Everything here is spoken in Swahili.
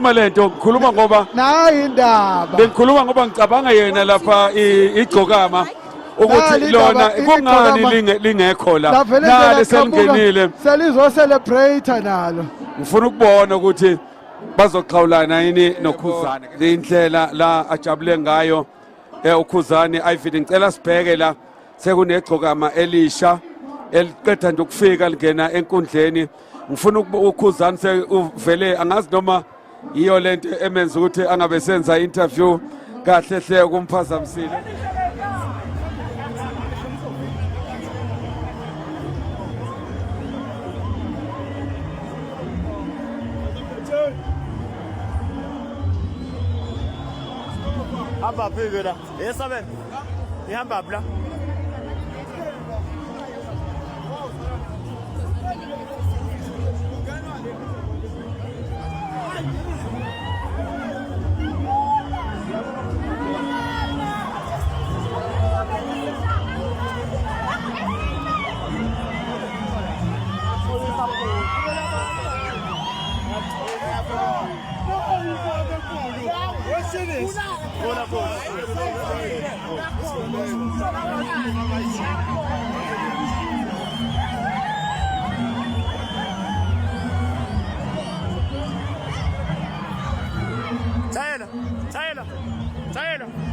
Malento ngikhuluma ngoba nayi indaba bengikhuluma ngoba ngicabanga yena lapha igcokama ukuthi lona kungani lingekho la nale selingenile selizo celebrate nalo ngifuna ukubona ukuthi bazoxhawulana yini noKhuzani indlela la ajabule ngayo uKhuzani Ivan ngicela sibheke la sekunegcokama elisha eliqeda nje ukufika lingena enkundleni ngifuna uKhuzani sevele angazi noma iyo lento emenza ukuthi angabe senza interview kahle hle kumphazamisile hamba phike la yesabe ihamba bla Taylor.